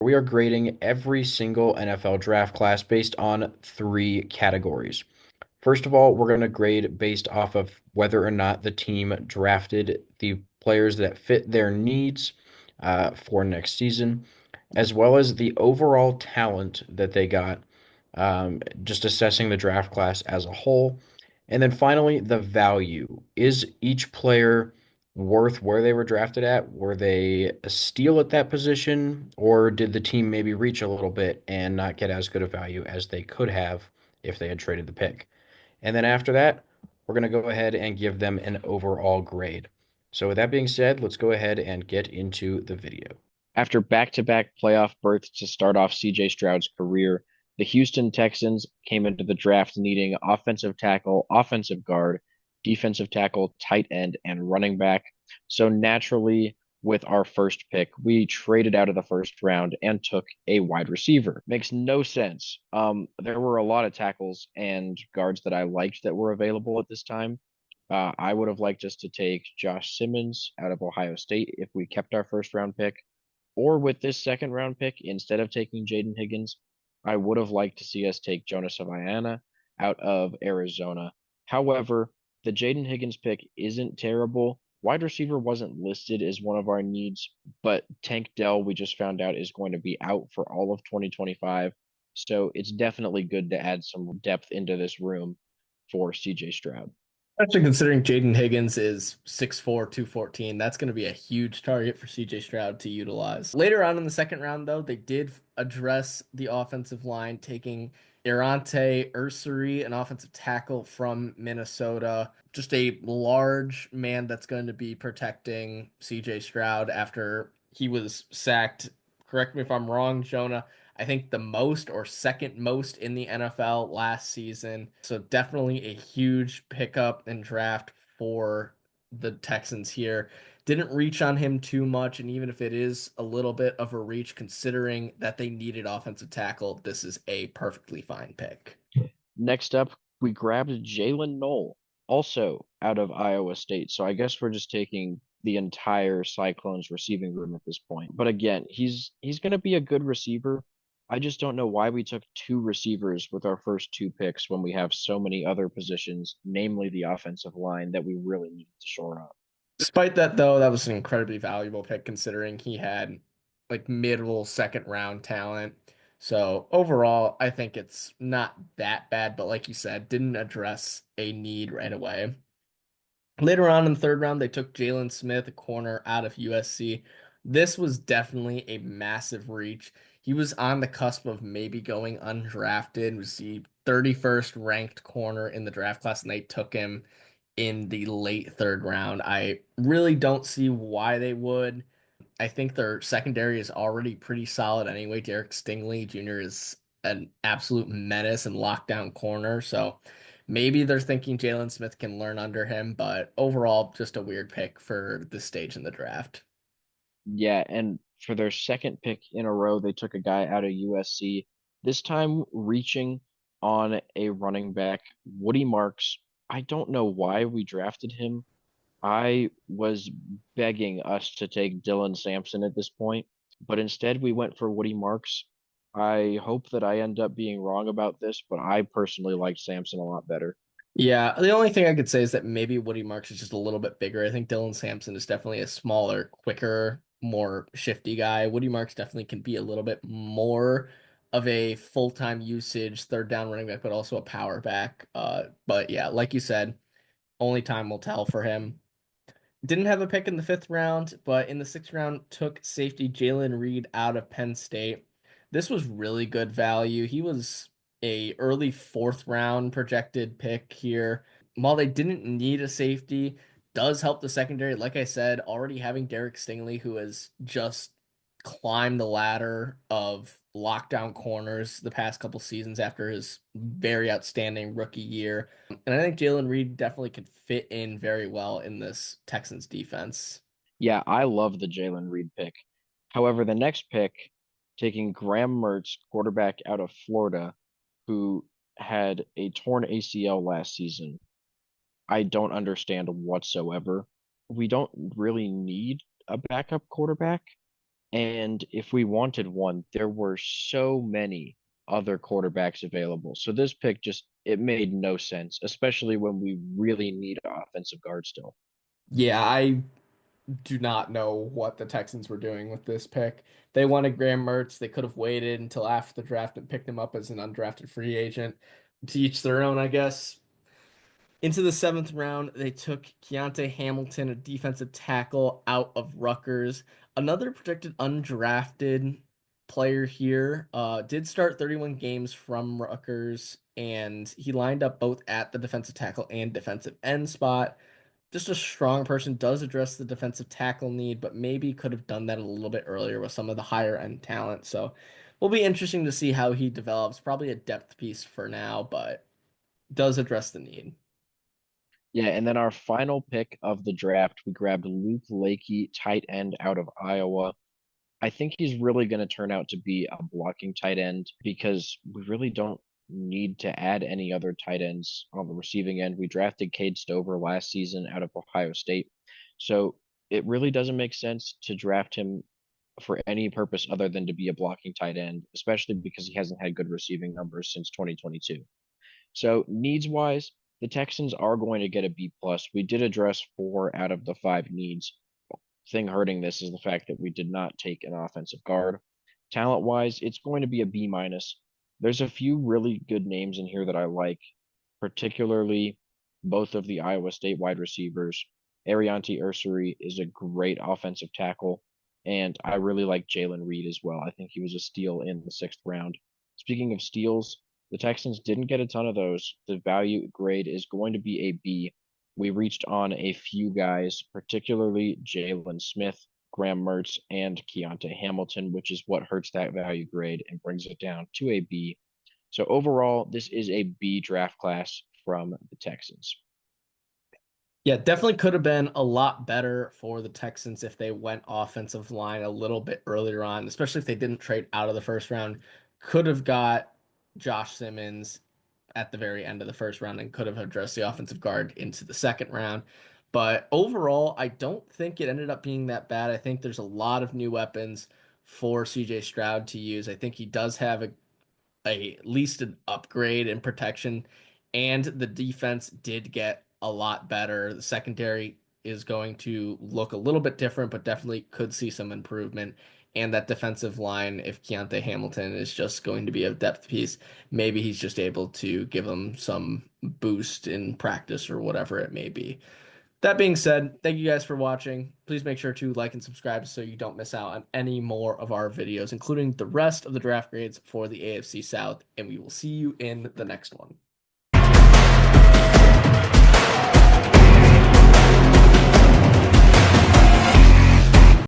We are grading every single NFL draft class based on three categories. First of all, we're going to grade based off of whether or not the team drafted the players that fit their needs for next season, as well as the overall talent that they got, just assessing the draft class as a whole. And then finally, the value. Is each player worth where they were drafted at? Were they a steal at that position, or did the team maybe reach a little bit and not get as good a value as they could have if they had traded the pick? And then after that, we're going to go ahead and give them an overall grade. So with that being said, let's go ahead and get into the video. After back-to-back playoff berths to start off CJ Stroud's career, the Houston Texans came into the draft needing offensive tackle, offensive guard, defensive tackle, tight end, and running back. So naturally, with our first pick, we traded out of the first round and took a wide receiver. Makes no sense. There were a lot of tackles and guards that I liked that were available at this time. I would have liked us to take Josh Simmons out of Ohio State if we kept our first round pick. Or with this second round pick, instead of taking Jaden Higgins, I would have liked to see us take Jonas Savaiana out of Arizona. However, the Jaden Higgins pick isn't terrible. Wide receiver wasn't listed as one of our needs, but Tank Dell, we just found out, is going to be out for all of 2025. So it's definitely good to add some depth into this room for CJ Stroud. Especially considering Jaden Higgins is 6'4", 214. That's going to be a huge target for CJ Stroud to utilize. Later on in the second round, though, they did address the offensive line, taking Irante Ursary, an offensive tackle from Minnesota. Just a large man that's going to be protecting CJ Stroud after he was sacked. Correct me if I'm wrong, Jonah. I think the most or second most in the NFL last season. So definitely a huge pickup and draft for the Texans here. Didn't reach on him too much, and even if it is a little bit of a reach, considering that they needed offensive tackle, this is a perfectly fine pick. Next up, we grabbed Jalen Knoll, also out of Iowa State. So I guess we're just taking the entire Cyclones receiving room at this point. But again, he's going to be a good receiver. I just don't know why we took two receivers with our first two picks when we have so many other positions, namely the offensive line, that we really need to shore up. Despite that, though, that was an incredibly valuable pick considering he had like middle second round talent. So overall, I think it's not that bad, but like you said, didn't address a need right away. Later on in the third round, they took Jalen Smith, a corner out of USC. This was definitely a massive reach. He was on the cusp of maybe going undrafted, was the 31st ranked corner in the draft class, and they took him in the late third round. I really don't see why they would. I think their secondary is already pretty solid anyway. Derek Stingley Jr. is an absolute menace and lockdown corner. So maybe they're thinking Jalen Smith can learn under him, but overall, just a weird pick for this stage in the draft. Yeah, and for their second pick in a row, they took a guy out of USC, this time reaching on a running back, Woody Marks. I don't know why we drafted him. I was begging us to take Dylan Sampson at this point, but instead we went for Woody Marks. I hope that I end up being wrong about this, but I personally liked Sampson a lot better. Yeah, the only thing I could say is that maybe Woody Marks is just a little bit bigger. I think Dylan Sampson is definitely a smaller, quicker, more shifty guy. Woody Marks definitely can be a little bit more of a full-time usage third down running back, but also a power back. But yeah, like you said, only time will tell for him. Didn't have a pick in the fifth round, but in the sixth round took safety Jalen Reed out of Penn State. This was really good value. He was a early fourth round projected pick here. While they didn't need a safety, does help the secondary. Like I said, already having Derek Stingley, who has just climbed the ladder of lockdown corners the past couple seasons after his very outstanding rookie year. And I think Jalen Reed definitely could fit in very well in this Texans defense. Yeah, I love the Jalen Reed pick. However, the next pick, taking Graham Mertz, quarterback out of Florida, who had a torn ACL last season, I don't understand whatsoever. We don't really need a backup quarterback. And if we wanted one, there were so many other quarterbacks available. So this pick just it made no sense, especially when we really need an offensive guard still. Yeah, I do not know what the Texans were doing with this pick. They wanted Graham Mertz. They could have waited until after the draft and picked him up as an undrafted free agent. To each their own, I guess. Into the seventh round, they took Keontae Hamilton, a defensive tackle out of Rutgers. Another projected undrafted player here. Did start 31 games from Rutgers, and he lined up both at the defensive tackle and defensive end spot. Just a strong person, does address the defensive tackle need, but maybe could have done that a little bit earlier with some of the higher end talent. So will be interesting to see how he develops. Probably a depth piece for now, but does address the need. Yeah, and then our final pick of the draft, we grabbed Luke Lakey, tight end out of Iowa. I think he's really going to turn out to be a blocking tight end because we really don't need to add any other tight ends on the receiving end. We drafted Cade Stover last season out of Ohio State. So it really doesn't make sense to draft him for any purpose other than to be a blocking tight end, especially because he hasn't had good receiving numbers since 2022. So needs wise, the Texans are going to get a B plus. We did address 4 out of the 5 needs. Thing hurting this is the fact that we did not take an offensive guard. Talent wise, it's going to be a B minus. There's a few really good names in here that I like, particularly both of the Iowa State wide receivers. Ariante Ursary is a great offensive tackle, and I really like Jalen Reed as well. I think he was a steal in the 6th round. Speaking of steals, the Texans didn't get a ton of those. The value grade is going to be a B. We reached on a few guys, particularly Jalen Smith, Graham Mertz, and Keontae Hamilton, which is what hurts that value grade and brings it down to a B. So overall, this is a B draft class from the Texans. Yeah, definitely could have been a lot better for the Texans if they went offensive line a little bit earlier on, especially if they didn't trade out of the first round. Could have got Josh Simmons at the very end of the first round and could have addressed the offensive guard into the second round. But overall, I don't think it ended up being that bad. I think there's a lot of new weapons for CJ Stroud to use. I think he does have at least an upgrade in protection, and the defense did get a lot better. The secondary is going to look a little bit different, but definitely could see some improvement. And that defensive line, if Keontae Hamilton is just going to be a depth piece, maybe he's just able to give them some boost in practice or whatever it may be. That being said, thank you guys for watching. Please make sure to like and subscribe so you don't miss out on any more of our videos, including the rest of the draft grades for the AFC South, and we will see you in the next one.